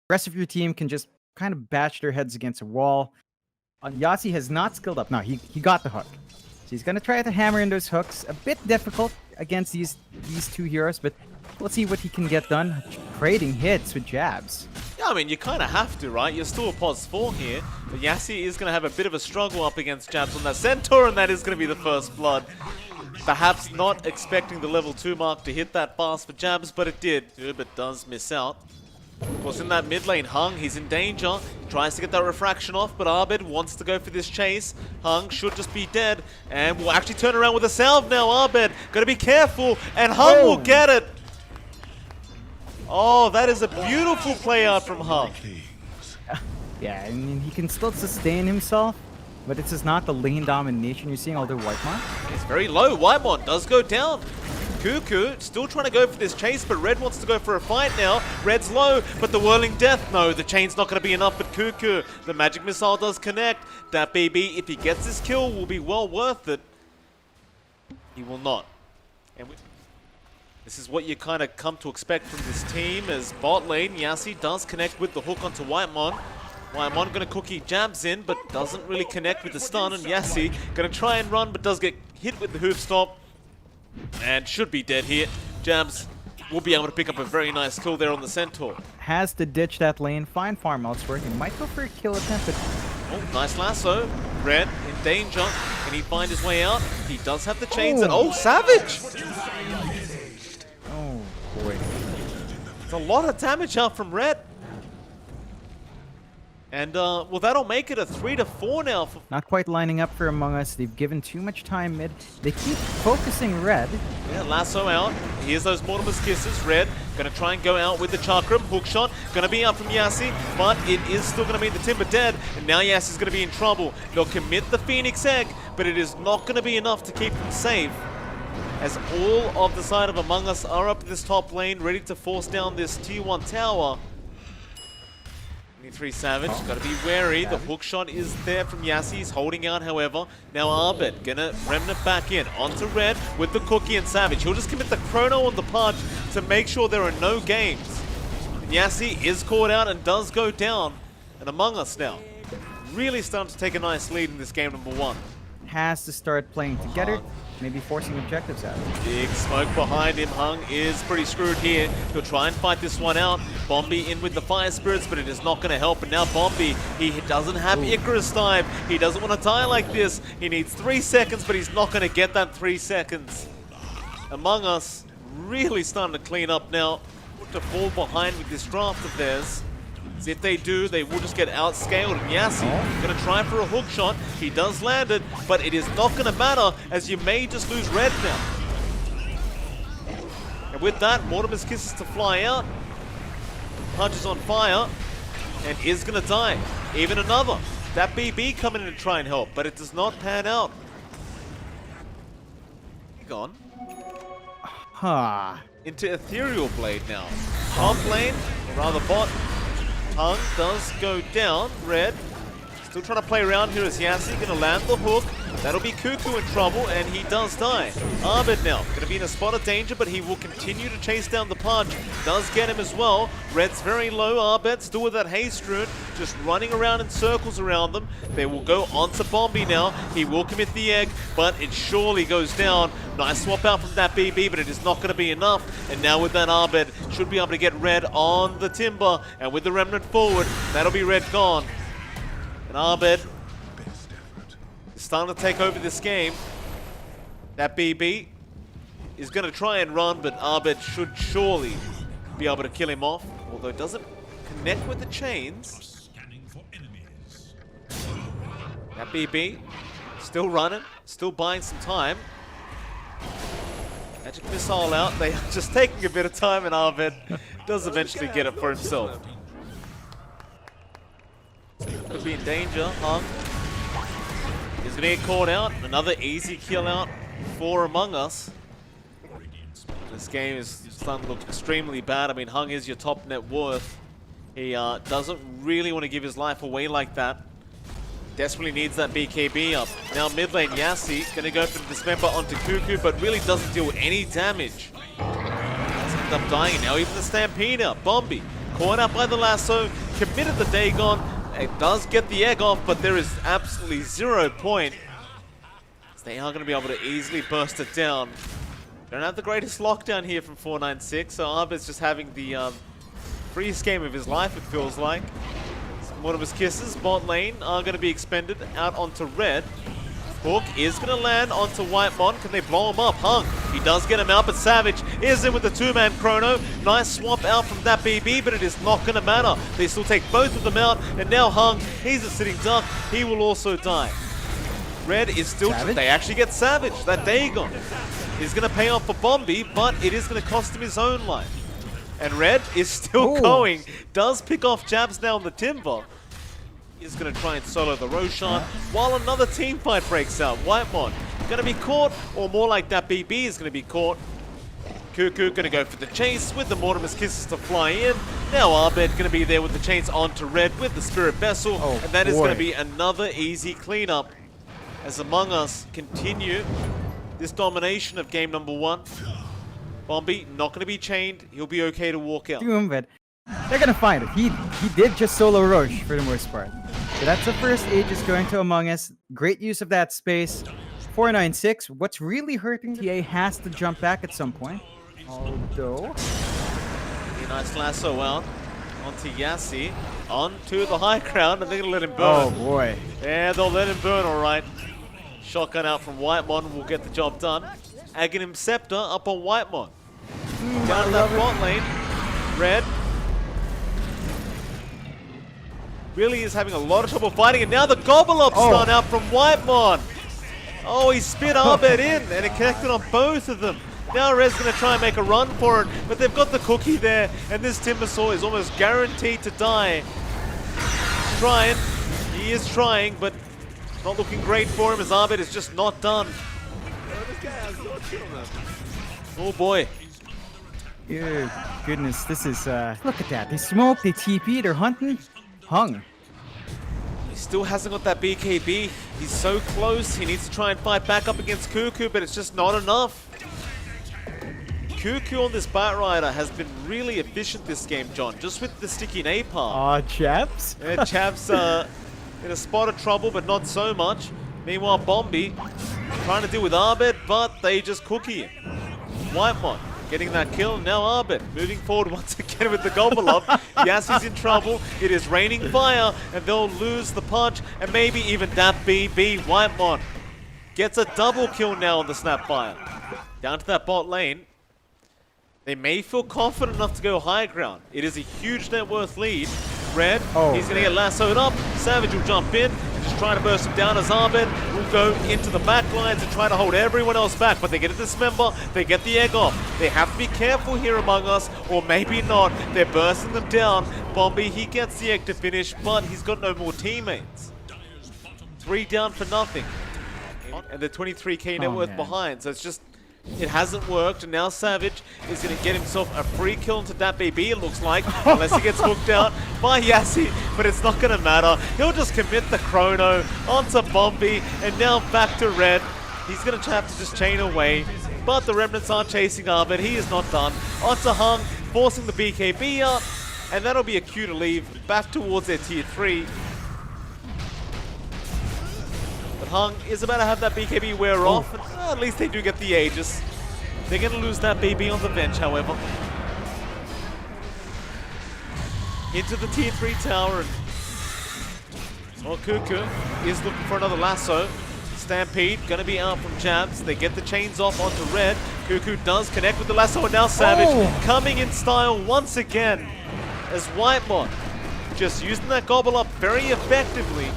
rest of your team can just kind of bash their heads against a wall. Yasi has not skilled up. No, he got the hook. So he's gonna try to hammer in those hooks. A bit difficult against these two heroes, but let's see what he can get done. Trading hits with jabs. Yeah, I mean, you kind of have to, right? You're still a pos 4 here, but Yasi is going to have a bit of a struggle up against jabs on that Centaur, and that is going to be the first blood. Perhaps not expecting the level 2 mark to hit that fast for jabs, but it did. But does miss out. Of course, in that mid lane, Hung, he's in danger. Tries to get that refraction off, but Abed wants to go for this chase. Hung should just be dead, and will actually turn around with a salve now. Abed, gotta be careful, and Hung will get it. Oh, that is a beautiful play out from Hung. Yeah, I mean, he can still sustain himself, but this is not the lane domination you're seeing, although Whitemon. It's very low. Whitemon does go down. Cuckoo still trying to go for this chase, but Red wants to go for a fight now. Red's low, but the whirling death, no, the chain's not going to be enough, but Cuckoo, the magic missile does connect. That BB, if he gets this kill, will be well worth it. He will not. And this is what you kind of come to expect from this team, as bot lane, Yasi does connect with the hook onto Whitemon. Whitemon going to cookie jabs in, but doesn't really connect with the stun, and Yasi going to try and run, but does get hit with the hoof stop. And should be dead here. Jabs will be able to pick up a very nice kill there on the Centaur. Has to ditch that lane, find farm elsewhere. He might go for a kill attempt, but... Oh, nice lasso. Red in danger. Can he find his way out? He does have the chains. And oh, Savage! Oh, boy. It's a lot of damage out from Red. And, well, that'll make it a 3-4 now. Not quite lining up for Among Us. They've given too much time mid. They keep focusing Red. Yeah, lasso out. Here's those Mortimer's Kisses. Red gonna try and go out with the Chakram. Hook shot. Gonna be out from Yasi, but it is still gonna be the Timber dead. And now Yasi's gonna be in trouble. They'll commit the Phoenix Egg, but it is not gonna be enough to keep them safe. As all of the side of Among Us are up in this top lane, ready to force down this tier 1 tower. 3 Savage, gotta be wary. The hook shot is there from Yasi. He's holding out, however. Now Arbet gonna remnant back in onto Red with the cookie and Savage. He'll just commit the chrono on the punch to make sure there are no games. And Yasi is caught out and does go down. And Among Us now really starting to take a nice lead in this game number 1. Has to start playing together, maybe forcing objectives out. Big smoke behind him. Hung is pretty screwed here. He'll try and fight this one out. Bombi in with the Fire Spirits, but it is not going to help. And now Bombi, he doesn't have Icarus time. He doesn't want to die like this. He needs 3 seconds, but he's not going to get that 3 seconds. Among Us really starting to clean up now. To fall behind with this draft of theirs. As if they do, they will just get outscaled. And Yasi gonna try for a hook shot. He does land it, but it is not gonna matter, as you may just lose Red now. And with that, Mortimer's Kisses to fly out. Punch is on fire, and is gonna die. Even another. That BB coming in to try and help, but it does not pan out. Gone. Into Ethereal Blade now. Top lane, or rather bot. Hung does go down. Red still trying to play around here as Yasi going to land the hook. That'll be Cuckoo in trouble, and he does die. Arbed now going to be in a spot of danger, but he will continue to chase down the punch. Does get him as well. Red's very low. Arbed still with that haste rune, just running around in circles around them. They will go onto Bombi now. He will commit the egg, but it surely goes down. Nice swap out from that BB, but it is not going to be enough. And now with that Arbed, should be able to get Red on the Timber. And with the Remnant forward, that'll be Red gone. And Arbed is starting to take over this game. That BB is going to try and run, but Arbed should surely be able to kill him off. Although it doesn't connect with the chains. That BB still running, still buying some time. Magic Missile out. They are just taking a bit of time, and Arbed does eventually get it for himself. Could be in danger. Hung is going to get caught out. Another easy kill out for Among Us. This game is starting to look extremely bad. I mean, Hung is your top net worth. He doesn't really want to give his life away like that. Desperately needs that BKB up. Now mid lane, Yasi going to go for the Dismember onto Cuckoo, but really doesn't deal any damage. Doesn't end up dying now. Even the Stampede up. Bombi Caught out by the lasso, committed the Dagon. It does get the egg off, but there is absolutely 0 point. They are going to be able to easily burst it down. Don't have the greatest lockdown here from 496, so Arbit's just having the freest game of his life, it feels like. One of his kisses, bot lane, are going to be expended out onto red. Hook is going to land onto Whitemon. Can they blow him up? Hung. He does get him out, but Savage is in with the 2-man chrono. Nice swap out from that BB, but it is not going to matter. They still take both of them out, and now Hung, he's a sitting duck. He will also die. Red is still... They actually get Savage. That Dagon is going to pay off for Bombi, but it is going to cost him his own life. And Red is still going. Does pick off jabs now on the Timber. He's going to try and solo the Roshan while another team fight breaks out. Whitemon going to be caught, or more like that BB is going to be caught. Cuckoo going to go for the chase with the Mortimer's Kisses to fly in. Now Arbed going to be there with the chains onto Red with the Spirit Vessel. And that is going to be another easy cleanup as Among Us continue this domination of game number 1. Bombi not going to be chained. He'll be okay to walk out. But they're going to find it. He did just solo Roche for the most part. So that's the first Aegis going to Among Us. Great use of that space. 496. What's really hurting TA has to jump back at some point. Although... A nice lasso out onto Yassi. Onto the high ground, and they're going to let him burn. Oh boy. Yeah, they'll let him burn alright. Shotgun out from Whitemon will get the job done. Aghanim Scepter up on Whitemon. Down that bot lane. Red really is having a lot of trouble fighting, and now the Gobble Up stun out from Whitemon. Oh, he spit Arbed in, and it connected on both of them. Now Red's going to try and make a run for it, but they've got the cookie there, and this Timbersaw is almost guaranteed to die. Trying. He is trying, but not looking great for him as Arbed is just not done. Oh boy. Good goodness, this is, look at that. They smoke, they TP, they're hunting. Hung. He still hasn't got that BKB. He's so close. He needs to try and fight back up against Cuckoo, but it's just not enough. Cuckoo on this Batrider has been really efficient this game, John, just with the sticky napalm. Chaps? Yeah, Chaps in a spot of trouble, but not so much. Meanwhile, Bombi trying to deal with Arbed, but they just cookie him. Whitemon getting that kill, now Arbed moving forward once again with the Gobble Up. Yassi's in trouble, it is raining fire, and they'll lose the punch, and maybe even that BB. Whitemon gets a double kill now on the Snapfire. Down to that bot lane. They may feel confident enough to go high ground. It is a huge net worth lead. Red, he's going to get lassoed up. Savage will jump in and just try to burst him down as Arbed will go into the back lines and try to hold everyone else back. But they get a dismember, they get the egg off. They have to be careful here Among Us, or maybe not. They're bursting them down. Bombi, he gets the egg to finish, but he's got no more teammates. 3 down for nothing. And they're 23k net worth behind, so it's just... It hasn't worked, and now Savage is going to get himself a free kill into that BB, it looks like, unless he gets hooked out by Yassi, but it's not going to matter. He'll just commit the chrono onto Bombi, and now back to Red. He's going to have to just chain away, but the Remnants are chasing Arbed. He is not done. Onto Hung, forcing the BKB up, and that'll be a cue to leave back towards their tier 3. But Hung is about to have that BKB wear off, and at least they do get the Aegis. They're going to lose that BB on the bench, however. Into the tier 3 tower, and well, Cuckoo is looking for another lasso. Stampede going to be out from jabs. They get the chains off onto Red. Cuckoo does connect with the lasso, and now Savage coming in style once again as Whitemon just using that Gobble Up very effectively.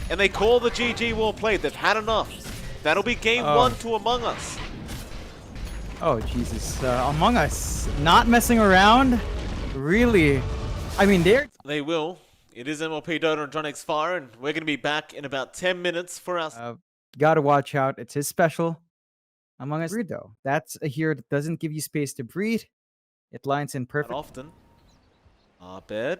And they call the GG well played. They've had enough. That'll be game 1 to Among Us. Oh, Jesus. Among Us not messing around. Really. I mean, They will. It is MLP Dota and John X Fire, and we're going to be back in about 10 minutes for us. Gotta watch out. It's his special. Among Us, though. That's a hero that doesn't give you space to breathe. It lines in perfect. Not often. Arbed.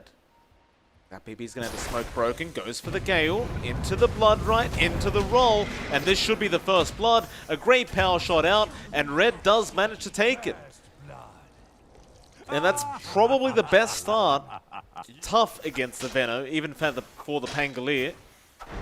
That BB's going to have the smoke broken, goes for the Gale, into the blood right, into the roll, and this should be the first blood. A great power shot out, and Red does manage to take it. And that's probably the best start. Tough against the Veno, even for the Pangolier.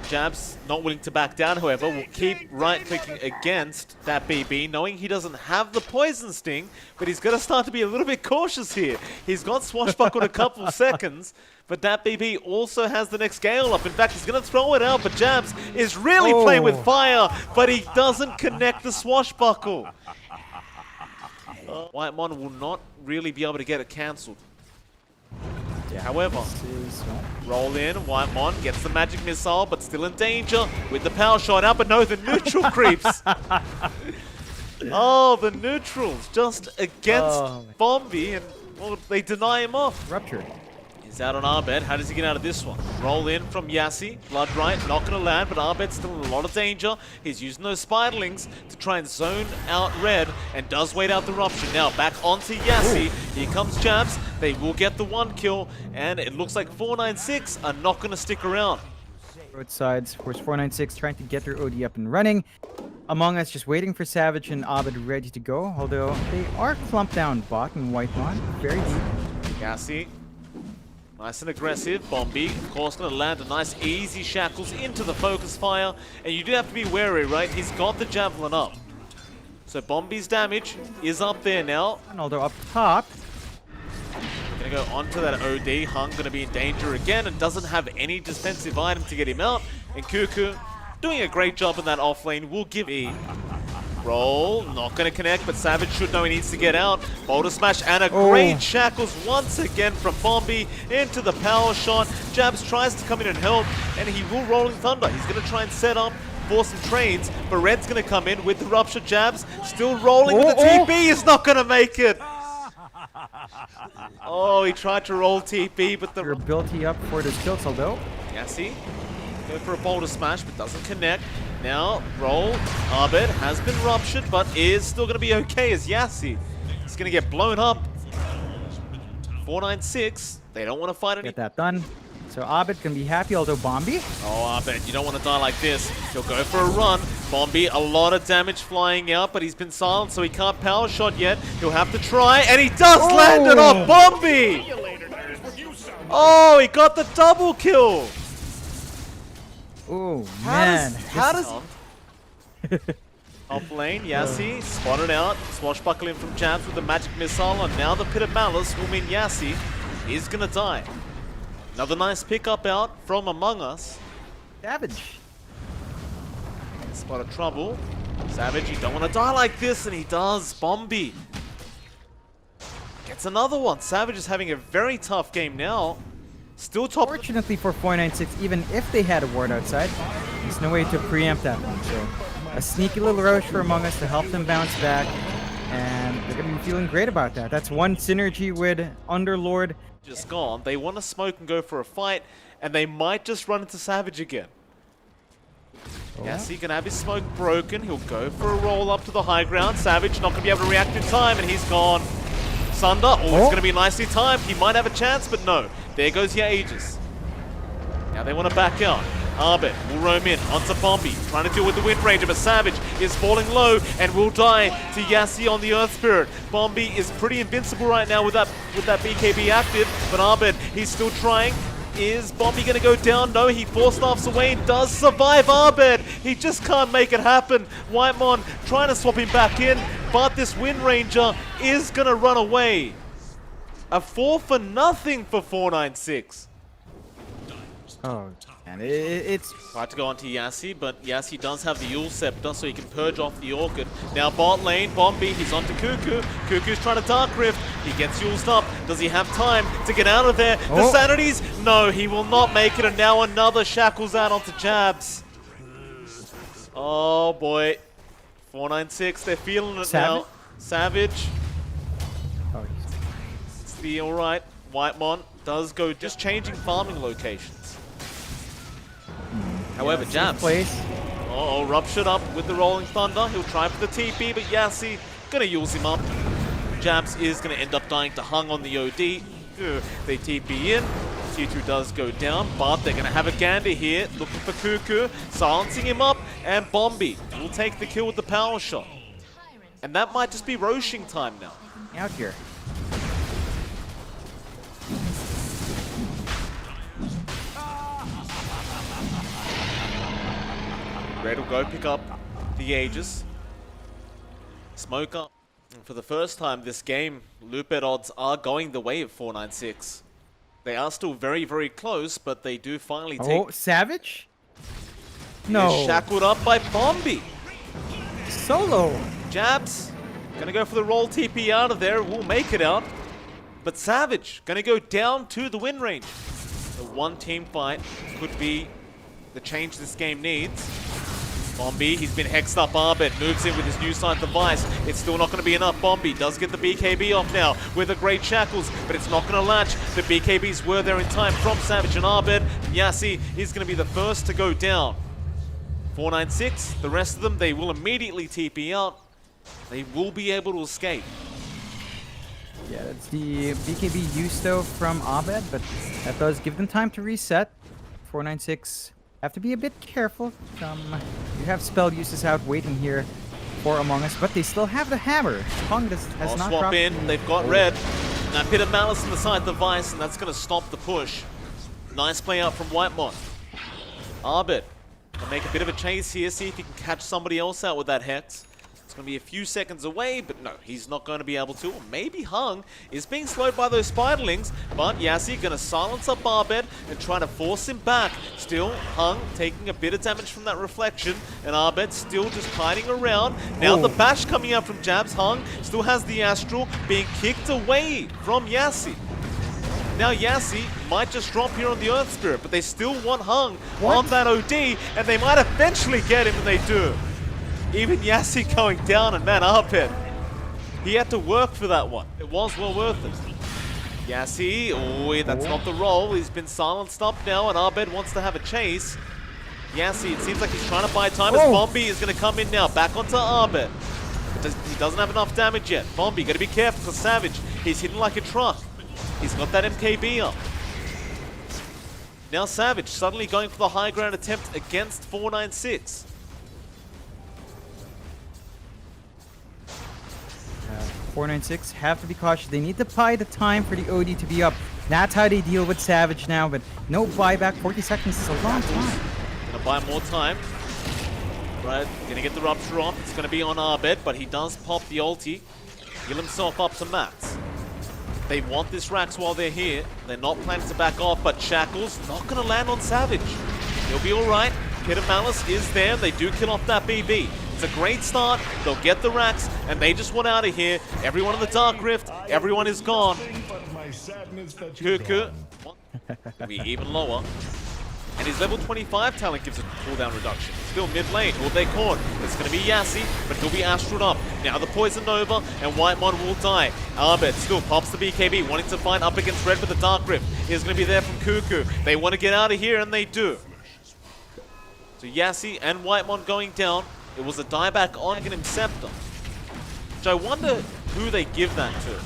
Jabs not willing to back down, however, will keep right-clicking against that BB, knowing he doesn't have the Poison Sting, but he's going to start to be a little bit cautious here. He's got Swashbuckled a couple of seconds, but that BB also has the next Gale up. In fact, he's going to throw it out, but Jabs is really playing with fire, but he doesn't connect the Swashbuckle. Whitemon will not really be able to get it cancelled. Yeah. However, roll in, Whitemon gets the magic missile, but still in danger with the power shot out, but no, the neutral creeps. Oh, the neutrals just against Bombi, and well, they deny him off. Ruptured. He's out on Arbed. How does he get out of this one? Roll in from Yassi. Blood right, not going to land, but Arbed's still in a lot of danger. He's using those spiderlings to try and zone out Red, and does wait out the rupture. Now back onto Yassi. Ooh. Here comes Jabs. They will get the 1 kill, and it looks like 496 are not going to stick around. Both sides, of course, 496 trying to get their OD up and running. Among Us just waiting for Savage and Abed ready to go, although they are clumped down bot and Whitemon. Very deep. Yassi. Nice and aggressive. Bombi, of course, going to land a nice easy shackles into the focus fire. And you do have to be wary, right? He's got the javelin up. So Bombi's damage is up there now. Although up top. Going to go onto that OD. Hung going to be in danger again and doesn't have any defensive item to get him out. And Cuckoo doing a great job in that off lane. Will give E. Roll, not going to connect, but Savage should know he needs to get out. Boulder smash and a great shackles once again from Bombi into the power shot. Jabs tries to come in and help, and he will Rolling Thunder. He's going to try and set up for some trades, but Red's going to come in with the rupture. Jabs still rolling with the TP, is not going to make it. Oh, he tried to roll TP, but the ability up for this kills, although. Yassi, go for a boulder smash, but doesn't connect. Now, roll. Arbed has been ruptured, but is still going to be okay as Yassi is going to get blown up. 496. They don't want to fight any. Get that done. So Abed can be happy, although Bombi. Oh, Abed, you don't want to die like this. He'll go for a run. Bombi, a lot of damage flying out, but he's been silent, so he can't power shot yet. He'll have to try, and he does land it off Bombi! Oh, he got the double kill! Oh, man. How does off lane, Yassi spotted out, swashbuckling from Jabs with the magic missile, and now the Pit of Malice will mean Yassi is gonna die. Another nice pickup out from Among Us. Savage. Spot of trouble. Savage, you don't want to die like this, and he does. Bombi gets another one. Savage is having a very tough game now. Still top. Fortunately for 496, even if they had a ward outside, there's no way to preempt that one. So a sneaky little Roche for Among Us to help them bounce back, and they're going to be feeling great about that. That's one synergy with Underlord. Just gone. They want to smoke and go for a fight, and they might just run into Savage again. Yes, he can have his smoke broken. He'll go for a roll up to the high ground. Savage not going to be able to react in time, and he's gone. Sunder, it's going to be nicely timed. He might have a chance, but no. There goes your Aegis. Now they want to back out. Arbed will roam in onto Bombi, trying to deal with the Wind Ranger, but Savage is falling low and will die to Yassi on the Earth Spirit. Bombi is pretty invincible right now with that BKB active, but Arbed, he's still trying. Is Bombi going to go down? No, he force-staffs away and does survive Arbed. He just can't make it happen. Whitemon trying to swap him back in, but this Wind Ranger is going to run away. A 4-for-0 for 496. Oh, and it's... Tried to go onto Yassi, but Yassi does have the Yule Scepter, so he can purge off the Orchid. Now bot lane, Bombi, he's onto Cuckoo. Cuckoo's trying to Dark Rift. He gets Yuled up. Does he have time to get out of there? The Sanities? No, he will not make it, and now another Shackles out onto Jabs. Oh boy. 496, they're feeling it now. Savage. Oh, it's the alright. Whitemon does go just changing farming locations. However, Jabs. Oh, ruptured up with the Rolling Thunder. He'll try for the TP, but Yassi gonna use him up. Jabs is gonna end up dying to Hung on the OD. They TP in. Q2 does go down, but they're gonna have a gander here, looking for Cuckoo, silencing him up, and Bombi will take the kill with the power shot. And that might just be Roshing time now. Out here. Red will go pick up the Aegis. Smoke up. And for the first time this game, loop bet odds are going the way of 496. They are still very, very close, but they do finally take... Oh, Savage? No. Is shackled up by Bombi. Solo. Jabs, gonna go for the roll TP out of there, will make it out. But Savage, gonna go down to the win range. The one team fight could be the change this game needs. Bombi, he's been hexed up. Arbit moves in with his new side device. It's still not going to be enough. Bombi does get the BKB off now with the great shackles, but it's not going to latch. The BKBs were there in time from Savage and Arbit. Yassi is going to be the first to go down. 496, the rest of them, they will immediately TP out. They will be able to escape. Yeah, that's the BKB use though from Abed, but that does give them time to reset. 496 have to be a bit careful. You have spell uses out waiting here for Among Us, but they still have the hammer. Hung has not swap dropped in, they've got red. Now Pit of Malice in the side device, and that's going to stop the push. Nice play out from Whitemon. Arbit will make a bit of a chase here, see if he can catch somebody else out with that Hex. It's going to be a few seconds away, but no, he's not going to be able to. Or maybe Hung is being slowed by those spiderlings, but Yassi going to silence up Arbed and try to force him back. Still, Hung taking a bit of damage from that reflection, and Arbed still just hiding around. Now the bash coming out from Jabs. Hung still has the Astral being kicked away from Yassi. Now Yassi might just drop here on the Earth Spirit, but they still want Hung on that OD, and they might eventually get him, and they do. Even Yassi going down, and man, Arbed, he had to work for that one. It was well worth it. Yassi, oh, that's not the roll. He's been silenced up now, and Arbed wants to have a chase. Yassi, it seems like he's trying to buy time as Bombi is going to come in now, back onto Arbed. He doesn't have enough damage yet. Bombi, got to be careful for Savage. He's hidden like a truck. He's got that MKB up. Now Savage suddenly going for the high ground attempt against 496. 496 have to be cautious. They need to buy the time for the OD to be up. That's how they deal with Savage now, but no buyback. 40 seconds is a long time. Gonna buy more time. Right, gonna get the Rupture off. It's gonna be on Arbed, but he does pop the ulti. Heal himself up to max. They want this Rax while they're here. They're not planning to back off, but Shackles not gonna land on Savage. He'll be alright. Pit of Malice is there. They do kill off that BB. It's a great start. They'll get the Rax, and they just want out of here. Everyone in the Dark Rift, everyone is gone. Cuckoo will be even lower. And his level 25 talent gives a cooldown reduction. Still mid lane, all they caught. It's going to be Yassi, but he'll be Astraled up. Now the Poison Nova, and Whitemon will die. Arbed still pops the BKB, wanting to fight up against Red with the Dark Rift. He's going to be there from Cuckoo. They want to get out of here, and they do. So Yassi and Whitemon going down. It was a dieback on Aghanim Scepter. Which I wonder who they give that to.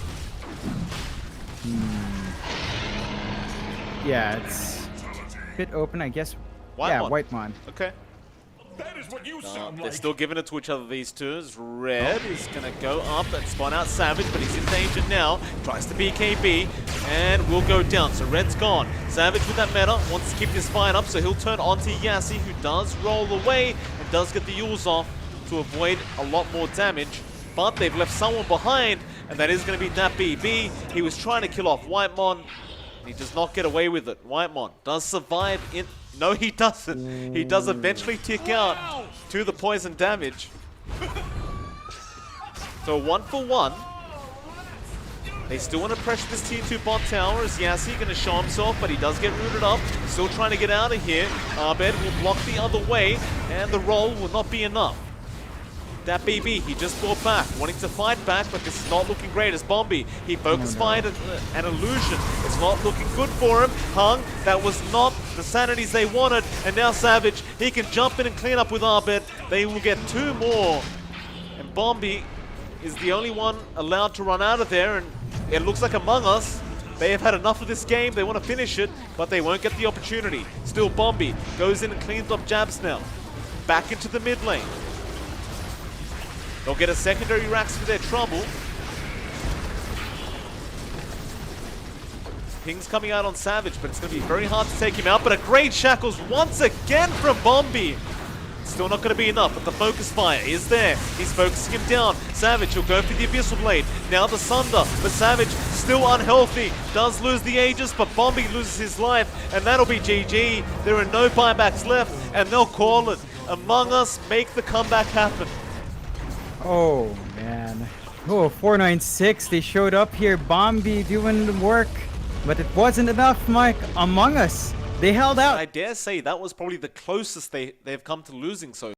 Yeah, it's a bit open, I guess. Whitemon. Yeah, Whitemon. Okay. That is what you sound They're like. still giving it to each other, these two. As Red is going to go up and spawn out Savage, but he's in danger now. Tries to BKB and will go down. So Red's gone. Savage with that meta wants to keep this fight up, so he'll turn onto Yassi, who does roll away and does get the Yules off to avoid a lot more damage. But they've left someone behind, and that is going to be that BB. He was trying to kill off Whitemon. He does not get away with it. Whitemon does survive in... No, he doesn't. He does eventually tick out to the poison damage. So 1 for 1. They still want to pressure this tier 2 bot tower as Yassi going to show himself, but he does get rooted up. Still trying to get out of here. Arbed will block the other way, and the roll will not be enough. That BB, he just fought back, wanting to fight back, but this is not looking great as Bombi. He focus fired an illusion. It's not looking good for him. Hung, that was not the sanities they wanted, and now Savage, he can jump in and clean up with Arbed. They will get 2 more, and Bombi is the only one allowed to run out of there, and it looks like Among Us. They have had enough of this game, they want to finish it, but they won't get the opportunity. Still Bombi goes in and cleans up Jabs now. Back into the mid lane. They'll get a secondary Rax for their trouble. Ping's coming out on Savage, but it's going to be very hard to take him out. But a great Shackles once again from Bombi. Still not going to be enough, but the focus fire is there. He's focusing him down. Savage, he'll go for the Abyssal Blade. Now the Sunder, but Savage still unhealthy. Does lose the Aegis, but Bombi loses his life, and that'll be GG. There are no buybacks left, and they'll call it. Among Us make the comeback happen. Oh, man. Oh, 496. They showed up here. Bombi doing the work. But it wasn't enough, Mike. Among Us. They held out. I dare say that was probably the closest they've come to losing so